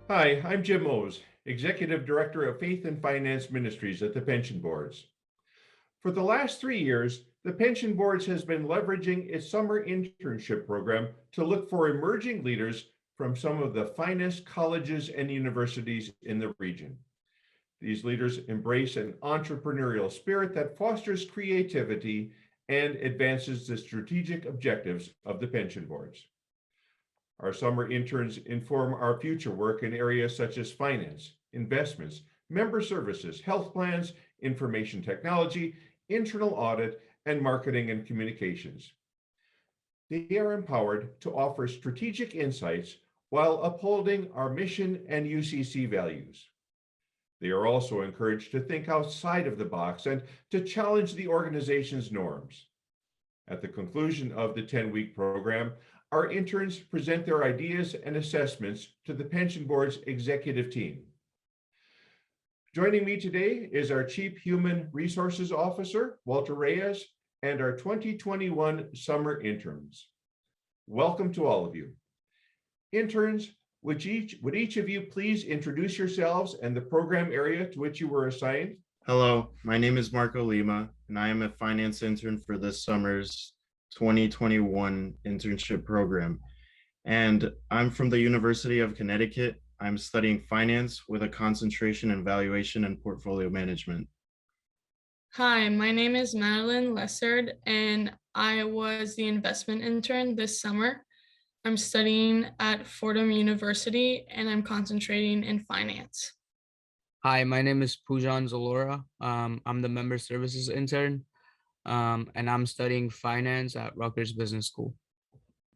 Hi, I'm Jim Mose, Executive Director of Faith and Finance Ministries at the Pension Boards. For the last 3 years, the Pension Boards has been leveraging its summer internship program to look for emerging leaders from some of the finest colleges and universities in the region. These leaders embrace an entrepreneurial spirit that fosters creativity and advances the strategic objectives of the Pension Boards. Our summer interns inform our future work in areas such as finance, investments, member services, health plans, information technology, internal audit, and marketing and communications. They are empowered to offer strategic insights while upholding our mission and UCC values. They are also encouraged to think outside of the box and to challenge the organization's norms. At the conclusion of the 10-week program, our interns present their ideas and assessments to the Pension Board's executive team. Joining me today is our Chief Human Resources Officer, Walter Reyes, and our 2021 summer interns. Welcome to all of you. Interns, would each of you please introduce yourselves and the program area to which you were assigned? Hello, my name is Marco Lima, and I am a finance intern for this summer's 2021 internship program. And I'm from the University of Connecticut. I'm studying finance with a concentration in valuation and portfolio management. Hi, my name is Madeline Lessard, and I was the investment intern this summer. I'm studying at Fordham University, and I'm concentrating in finance. Hi, my name is Pujan Zalora. I'm the member services intern, and I'm studying finance at Rutgers Business School.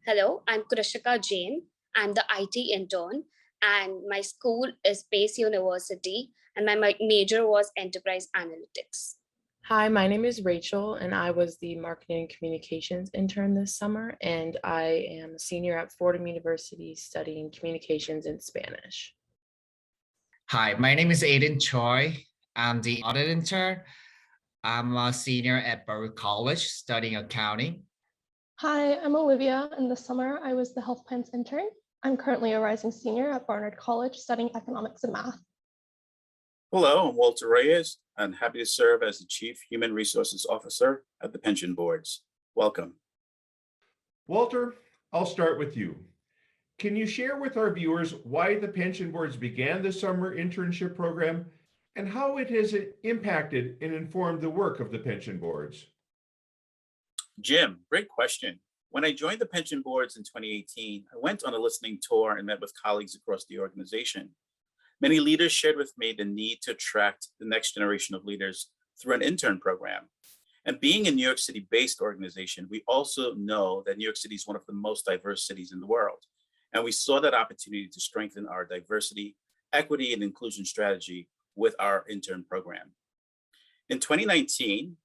Hello, I'm Kurashika Jain. I'm the IT intern, and my school is Pace University, and my major was enterprise analytics. Hi, my name is Rachel, and I was the marketing and communications intern this summer, and I am a senior at Fordham University studying communications in Spanish. Hi, my name is Aiden Choi. I'm the audit intern. I'm a senior at Baruch College studying accounting. Hi, I'm Olivia, and this summer I was the health plans intern. I'm currently a rising senior at Barnard College studying economics and math. Hello, I'm Walter Reyes. I'm happy to serve as the Chief Human Resources Officer at the Pension Boards. Welcome. Walter, I'll start with you. Can you share with our viewers why the Pension Boards began the summer internship program and how it has impacted and informed the work of the Pension Boards? Jim, great question. When I joined the Pension Boards in 2018, I went on a listening tour and met with colleagues across the organization. Many leaders shared with me the need to attract the next generation of leaders through an intern program. And being a New York City-based organization, we also know that New York City is one of the most diverse cities in the world. And we saw that opportunity to strengthen our diversity, equity, and inclusion strategy with our intern program. In 2019,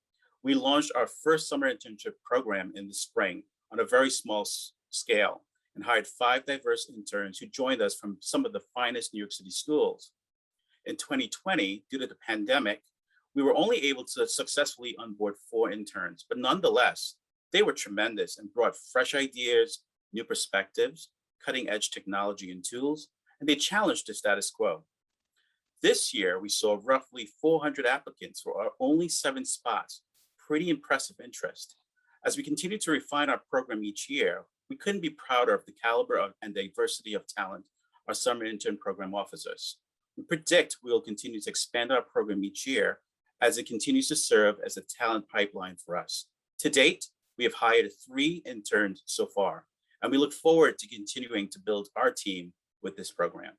we launched our first summer internship program in the spring on a very small scale and hired 5 diverse interns who joined us from some of the finest New York City schools. In 2020, due to the pandemic, we were only able to successfully onboard 4 interns, but nonetheless, they were tremendous and brought fresh ideas, new perspectives, cutting-edge technology and tools, and they challenged the status quo. This year, we saw roughly 400 applicants for our only 7 spots, pretty impressive interest. As we continue to refine our program each year, we couldn't be prouder of the caliber and diversity of talent our summer intern program offers us. We predict we will continue to expand our program each year as it continues to serve as a talent pipeline for us. To date, we have hired 3 interns so far, and we look forward to continuing to build our team with this program.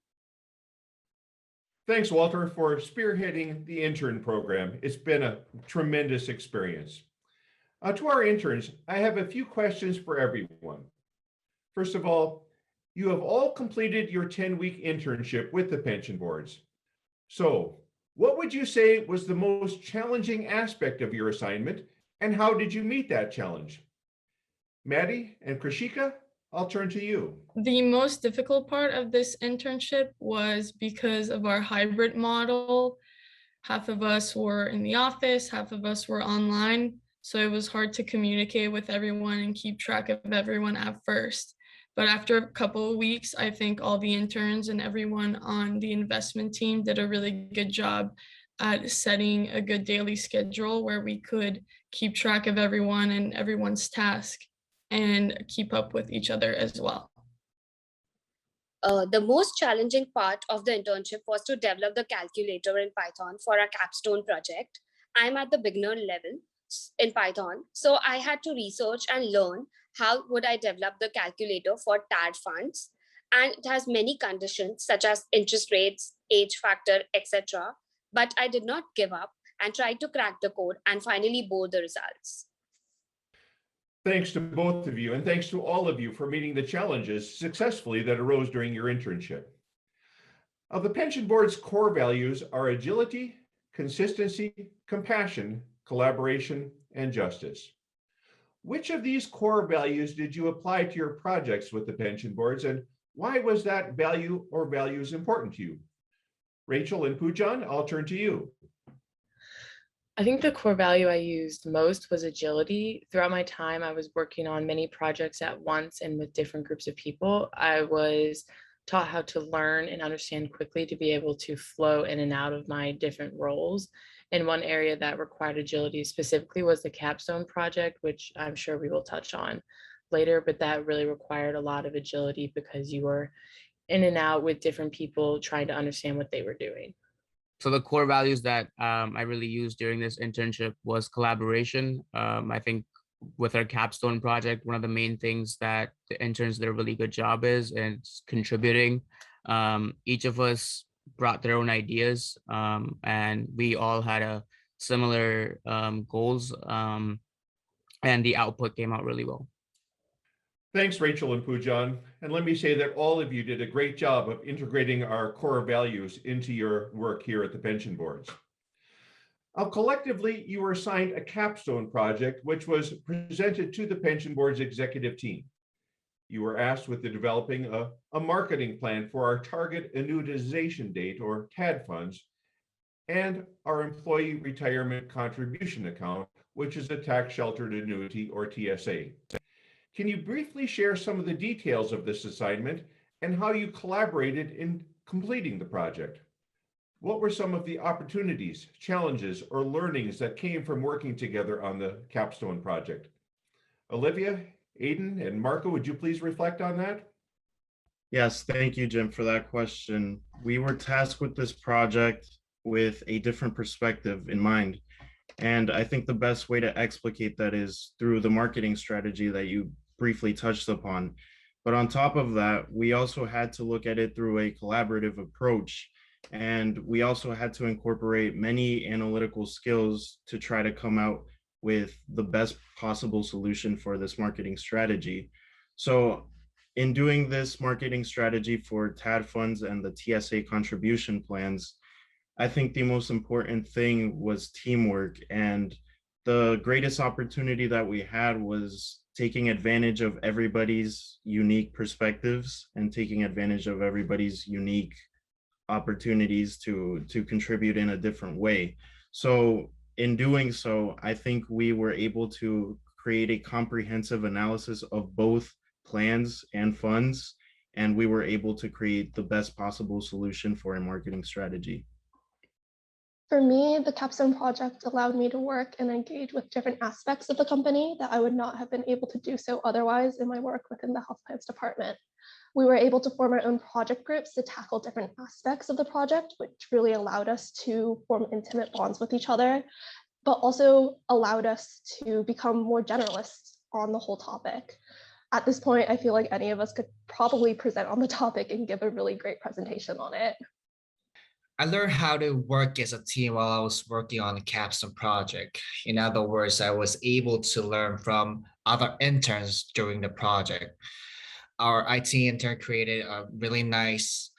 Thanks, Walter, for spearheading the intern program. It's been a tremendous experience. To our interns, I have a few questions for everyone. First of all, you have all completed your 10-week internship with the Pension Boards. So, what would you say was the most challenging aspect of your assignment, and how did you meet that challenge? Maddie and Krishika, I'll turn to you. The most difficult part of this internship was because of our hybrid model. Half of us were in the office, half of us were online. So it was hard to communicate with everyone and keep track of everyone at first. But after a couple of weeks, I think all the interns and everyone on the investment team did a really good job at setting a good daily schedule where we could keep track of everyone and everyone's task and keep up with each other as well. The most challenging part of the internship was to develop the calculator in Python for our Capstone project. I'm at the beginner level in Python, so I had to research and learn how would I develop the calculator for TAD funds. And it has many conditions such as interest rates, age factor, etc. But I did not give up and tried to crack the code and finally bore the results. Thanks to both of you, and thanks to all of you for meeting the challenges successfully that arose during your internship. The pension board's core values are agility, consistency, compassion, collaboration, and justice. Which of these core values did you apply to your projects with the pension boards, and why was that value or values important to you? Rachel and Poojan, I'll turn to you. I think the core value I used most was agility. Throughout my time, I was working on many projects at once and with different groups of people. I was taught how to learn and understand quickly to be able to flow in and out of my different roles. And one area that required agility specifically was the Capstone Project, which I'm sure we will touch on later, but that really required a lot of agility because you were in and out with different people trying to understand what they were doing. So the core values that I really used during this internship was collaboration. I think with our Capstone project, one of the main things that the interns did a really good job is contributing. Each of us brought their own ideas, and we all had a similar goals, and the output came out really well. Thanks, Rachel and Poojan. And let me say that all of you did a great job of integrating our core values into your work here at the pension boards. Collectively, you were assigned a capstone project, which was presented to the pension board's executive team. You were asked with the developing a marketing plan for our target annuitization date, or TAD funds, and our employee retirement contribution account, which is a tax sheltered annuity, or TSA. Can you briefly share some of the details of this assignment and how you collaborated in completing the project? What were some of the opportunities, challenges, or learnings that came from working together on the Capstone project? Olivia, Aiden, and Marco, would you please reflect on that? Yes, thank you, Jim, for that question. We were tasked with this project with a different perspective in mind. And I think the best way to explicate that is through the marketing strategy that you briefly touched upon. But on top of that, we also had to look at it through a collaborative approach. And we also had to incorporate many analytical skills to try to come out with the best possible solution for this marketing strategy. So in doing this marketing strategy for TAD funds and the TSA contribution plans, I think the most important thing was teamwork. And the greatest opportunity that we had was taking advantage of everybody's unique perspectives and taking advantage of everybody's unique opportunities to contribute in a different way. So in doing so, I think we were able to create a comprehensive analysis of both plans and funds, and we were able to create the best possible solution for a marketing strategy. For me, the Capstone project allowed me to work and engage with different aspects of the company that I would not have been able to do so otherwise in my work within the health plans department. We were able to form our own project groups to tackle different aspects of the project, which really allowed us to form intimate bonds with each other, but also allowed us to become more generalists on the whole topic. At this point, I feel like any of us could probably present on the topic and give a really great presentation on it. I learned how to work as a team while I was working on the Capstone project. In other words, I was able to learn from other interns during the project. Our IT intern created a really nice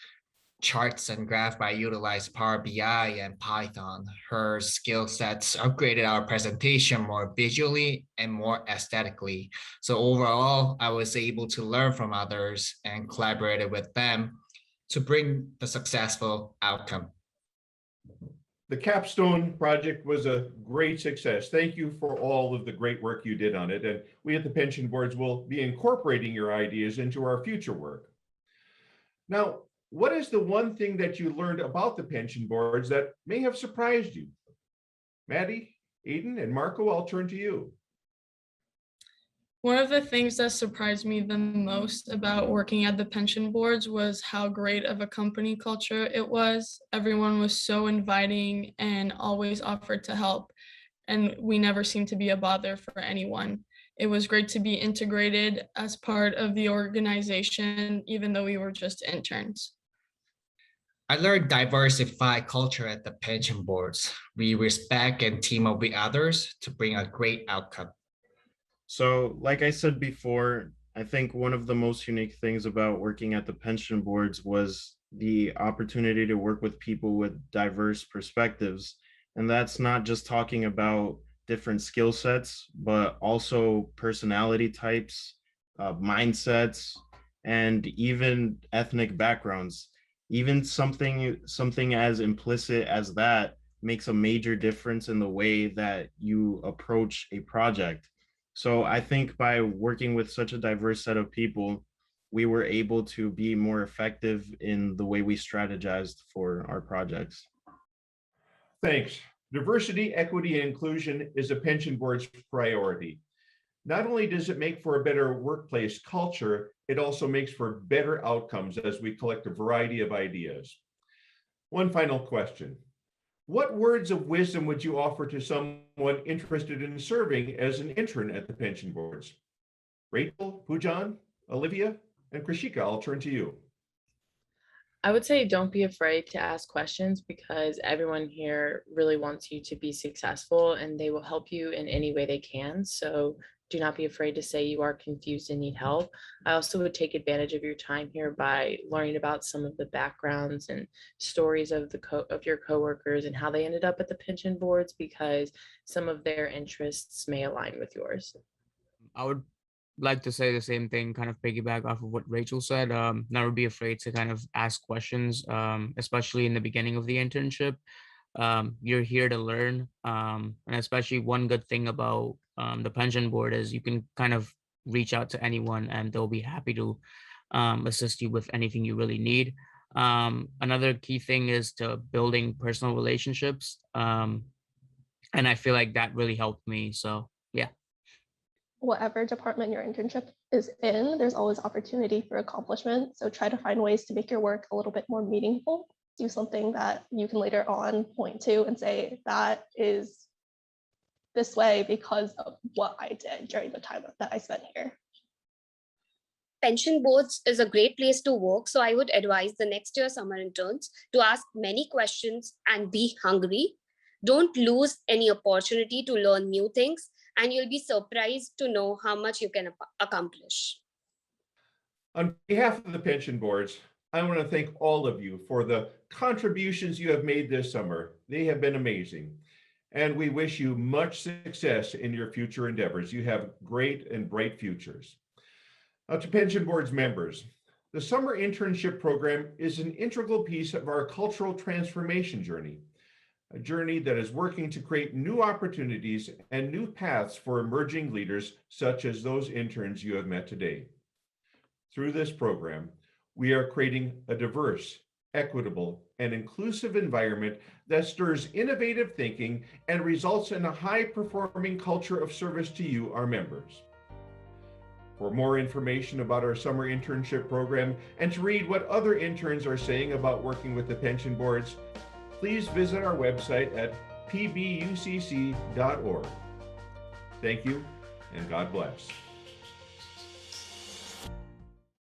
charts and graph by utilizing Power BI and Python. Her skill sets upgraded our presentation more visually and more aesthetically. So overall, I was able to learn from others and collaborated with them to bring the successful outcome. The Capstone Project was a great success. Thank you for all of the great work you did on it. And we at the pension boards will be incorporating your ideas into our future work. Now, what is the one thing that you learned about the pension boards that may have surprised you? Maddie, Eden, and Marco, I'll turn to you. One of the things that surprised me the most about working at the pension boards was how great of a company culture it was. Everyone was so inviting and always offered to help, and we never seemed to be a bother for anyone. It was great to be integrated as part of the organization, even though we were just interns. I learned diversified culture at the pension boards. We respect and team up with others to bring a great outcome. So, like I said before, I think one of the most unique things about working at the pension boards was the opportunity to work with people with diverse perspectives. And that's not just talking about different skill sets, but also personality types, mindsets, and even ethnic backgrounds. Even something as implicit as that makes a major difference in the way that you approach a project. So I think by working with such a diverse set of people, we were able to be more effective in the way we strategized for our projects. Thanks. Diversity, equity, and inclusion is a pension board's priority. Not only does it make for a better workplace culture, it also makes for better outcomes as we collect a variety of ideas. One final question. What words of wisdom would you offer to someone interested in serving as an intern at the pension boards? Rachel, Pujan, Olivia, and Krishika, I'll turn to you. I would say don't be afraid to ask questions because everyone here really wants you to be successful and they will help you in any way they can. So do not be afraid to say you are confused and need help. I also would take advantage of your time here by learning about some of the backgrounds and stories of your coworkers and how they ended up at the pension boards because some of their interests may align with yours. I would like to say the same thing, kind of piggyback off of what Rachel said. Never be afraid to kind of ask questions, especially in the beginning of the internship. You're here to learn. And especially one good thing about the pension board is you can kind of reach out to anyone and they'll be happy to assist you with anything you really need. Another key thing is to building personal relationships. And I feel like that really helped me. So, yeah. Whatever department your internship is in, there's always opportunity for accomplishment. So try to find ways to make your work a little bit more meaningful. Do something that you can later on point to and say, that is this way because of what I did during the time that I spent here. Pension boards is a great place to work. So I would advise the next year summer interns to ask many questions and be hungry. Don't lose any opportunity to learn new things, and you'll be surprised to know how much you can accomplish. On behalf of the pension boards, I want to thank all of you for the contributions you have made this summer. They have been amazing. And we wish you much success in your future endeavors. You have great and bright futures. Now, to pension boards members, the summer internship program is an integral piece of our cultural transformation journey. A journey that is working to create new opportunities and new paths for emerging leaders, such as those interns you have met today. Through this program, we are creating a diverse, equitable, and inclusive environment that stirs innovative thinking and results in a high-performing culture of service to you, our members. For more information about our summer internship program and to read what other interns are saying about working with the pension boards, please visit our website at pbucc.org. Thank you, and God bless.